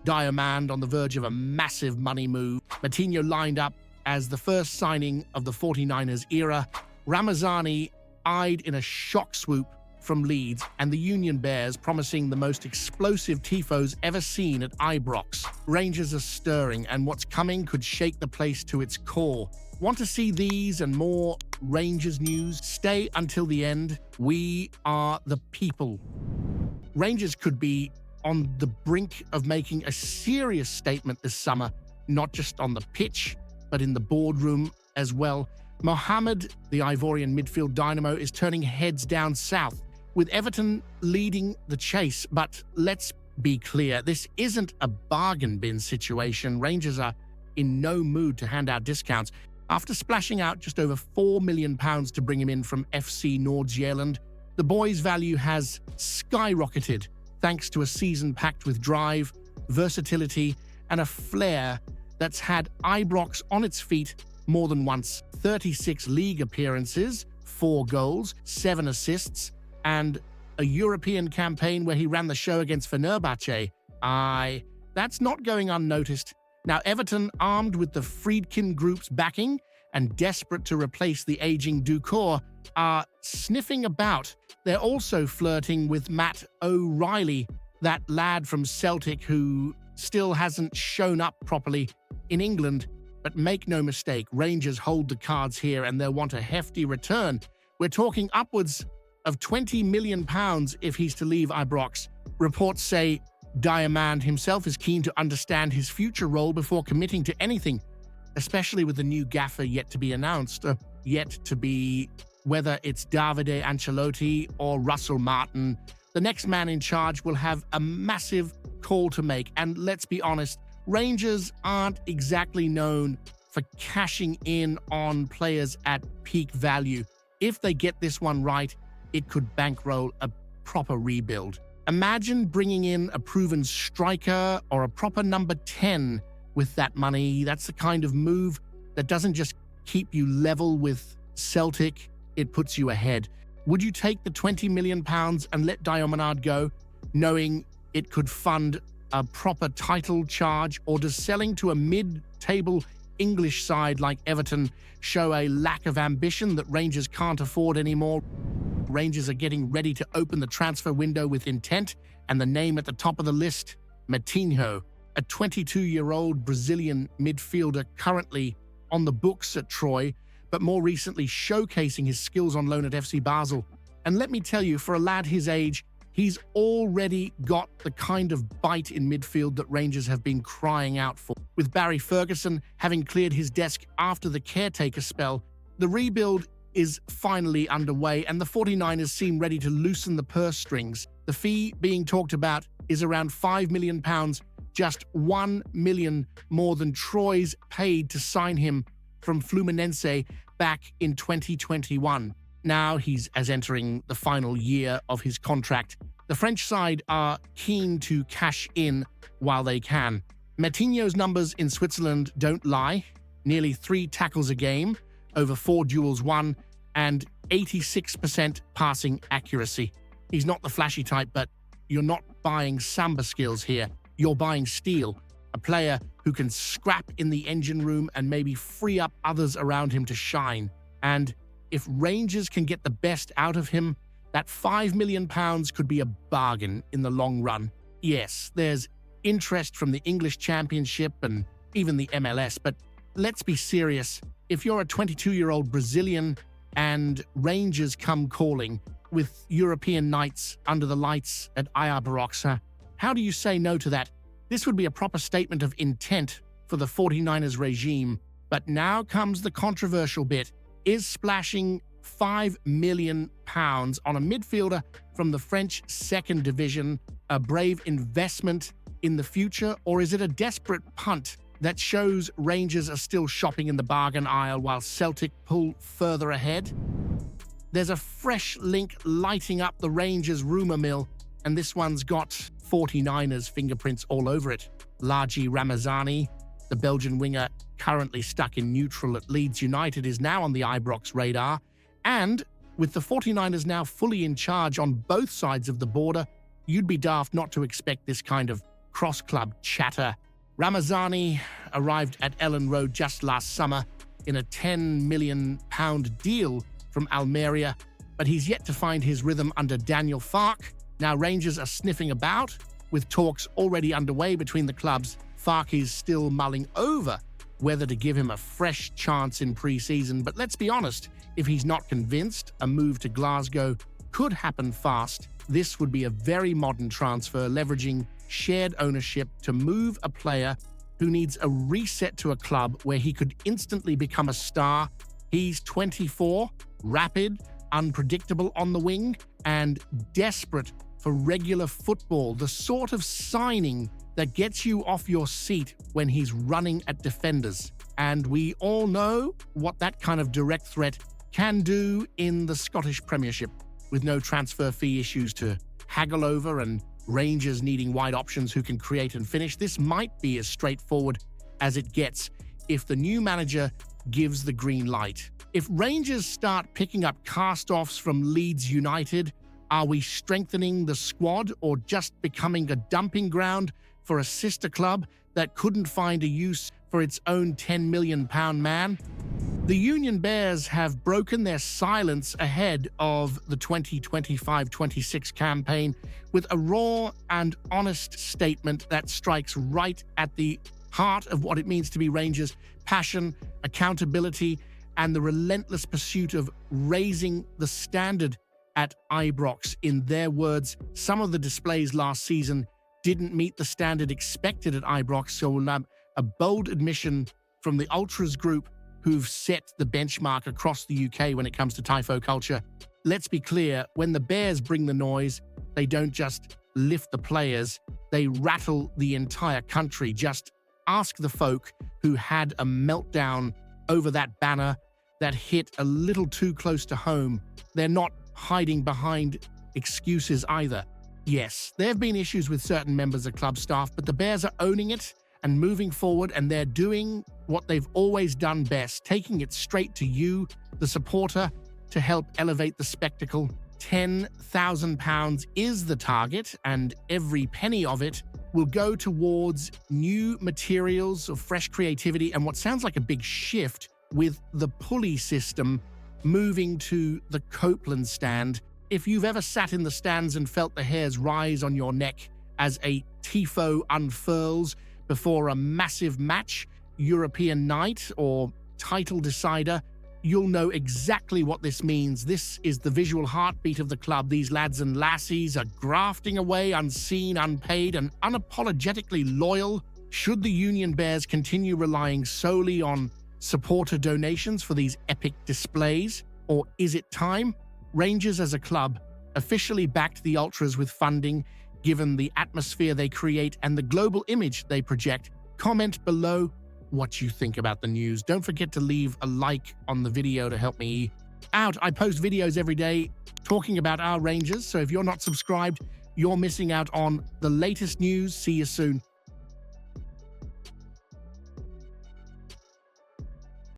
Diomande on the verge of a massive money move. Metinho lined up as the first signing of the 49ers era. Ramazani eyed in a shock swoop from Leeds, and the Union Bears promising the most explosive tifos ever seen at Ibrox. Rangers are stirring, and what's coming could shake the place to its core. Want to see these and more Rangers news? Stay until the end. We are the people. Rangers could be on the brink of making a serious statement this summer, not just on the pitch, but in the boardroom as well. Mohamed, the Ivorian midfield dynamo, is turning heads down south, with Everton leading the chase. But let's be clear, this isn't a bargain bin situation. Rangers are in no mood to hand out discounts. After splashing out just over £4 million to bring him in from FC Nord-Zealand, the boy's value has skyrocketed thanks to a season packed with drive, versatility, and a flair that's had Ibrox on its feet more than once. 36 league appearances, 4 goals, 7 assists, and a European campaign where he ran the show against Fenerbahce. That's not going unnoticed. Now, Everton, armed with the Friedkin Group's backing and desperate to replace the aging Ducour, are sniffing about. They're also flirting with Matt O'Reilly, that lad from Celtic who still hasn't shown up properly in England. But make no mistake, Rangers hold the cards here and they'll want a hefty return. We're talking upwards of £20 million if he's to leave Ibrox. Reports say Diomande himself is keen to understand his future role before committing to anything, especially with the new gaffer yet to be announced, yet to be whether it's Davide Ancelotti or Russell Martin. The next man in charge will have a massive call to make, and let's be honest, Rangers aren't exactly known for cashing in on players at peak value. If they get this one right, it could bankroll a proper rebuild. Imagine bringing in a proven striker or a proper number 10 with that money. That's the kind of move that doesn't just keep you level with Celtic, it puts you ahead. Would you take the £20 million and let Diomande go, knowing it could fund a proper title charge, or does selling to a mid-table English side like Everton show a lack of ambition that Rangers can't afford anymore? Rangers are getting ready to open the transfer window with intent, and the name at the top of the list, Metinho, a 22-year-old Brazilian midfielder currently on the books at Troy, but more recently showcasing his skills on loan at FC Basel. And let me tell you, for a lad his age, he's already got the kind of bite in midfield that Rangers have been crying out for. With Barry Ferguson having cleared his desk after the caretaker spell, the rebuild is finally underway, and the 49ers seem ready to loosen the purse strings. The fee being talked about is around £5 million, just £1 million more than Troy's paid to sign him from Fluminense back in 2021. Now he's entering the final year of his contract. The French side are keen to cash in while they can. Metinho's numbers in Switzerland don't lie. Nearly 3 tackles a game, over 4 duels won, and 86% passing accuracy. He's not the flashy type, but you're not buying samba skills here. You're buying steel, a player who can scrap in the engine room and maybe free up others around him to shine. And if Rangers can get the best out of him, that £5 million could be a bargain in the long run. Yes, there's interest from the English Championship and even the MLS, but let's be serious. If you're a 22-year-old Brazilian and Rangers come calling with European nights under the lights at Ibrox, how do you say no to that? This would be a proper statement of intent for the 49ers regime. But now comes the controversial bit. Is splashing £5 million on a midfielder from the French second division a brave investment in the future, or is it a desperate punt that shows Rangers are still shopping in the bargain aisle while Celtic pull further ahead? There's a fresh link lighting up the Rangers rumour mill, and this one's got 49ers fingerprints all over it. Largie Ramazani, the Belgian winger currently stuck in neutral at Leeds United, is now on the Ibrox radar. And with the 49ers now fully in charge on both sides of the border, you'd be daft not to expect this kind of cross-club chatter. Ramazani arrived at Ellen Road just last summer in a £10 million deal from Almeria, but he's yet to find his rhythm under Daniel Farke. Now Rangers are sniffing about, with talks already underway between the clubs. Farke is still mulling over whether to give him a fresh chance in pre-season, but let's be honest, if he's not convinced, a move to Glasgow could happen fast. This would be a very modern transfer, leveraging shared ownership to move a player who needs a reset to a club where he could instantly become a star. He's 24, rapid, unpredictable on the wing, and desperate for regular football, the sort of signing that gets you off your seat when he's running at defenders. And we all know what that kind of direct threat can do in the Scottish Premiership, with no transfer fee issues to haggle over and Rangers needing wide options who can create and finish. This might be as straightforward as it gets if the new manager gives the green light. If Rangers start picking up cast-offs from Leeds United, are we strengthening the squad or just becoming a dumping ground for a sister club that couldn't find a use for its own £10 million man? The Union Bears have broken their silence ahead of the 2025-26 campaign with a raw and honest statement that strikes right at the heart of what it means to be Rangers: passion, accountability, and the relentless pursuit of raising the standard at Ibrox. In their words, some of the displays last season didn't meet the standard expected at Ibrox, so a bold admission from the Ultras group who've set the benchmark across the UK when it comes to Tifo culture. Let's be clear, when the Bears bring the noise, they don't just lift the players, they rattle the entire country. Just ask the folk who had a meltdown over that banner that hit a little too close to home. They're not hiding behind excuses either. Yes, there have been issues with certain members of club staff, but the Bears are owning it and moving forward, and they're doing what they've always done best, taking it straight to you, the supporter, to help elevate the spectacle. £10,000 is the target, and every penny of it will go towards new materials of fresh creativity and what sounds like a big shift with the pulley system moving to the Copeland stand. If you've ever sat in the stands and felt the hairs rise on your neck as a Tifo unfurls before a massive match, European night, or title decider, you'll know exactly what this means. This is the visual heartbeat of the club. These lads and lassies are grafting away, unseen, unpaid, and unapologetically loyal. Should the Union Bears continue relying solely on supporter donations for these epic displays? Or is it time? Rangers as a club officially backed the Ultras with funding, given the atmosphere they create and the global image they project. Comment below what you think about the news. Don't forget to leave a like on the video to help me out. I post videos every day talking about our Rangers, so if you're not subscribed, you're missing out on the latest news. See you soon.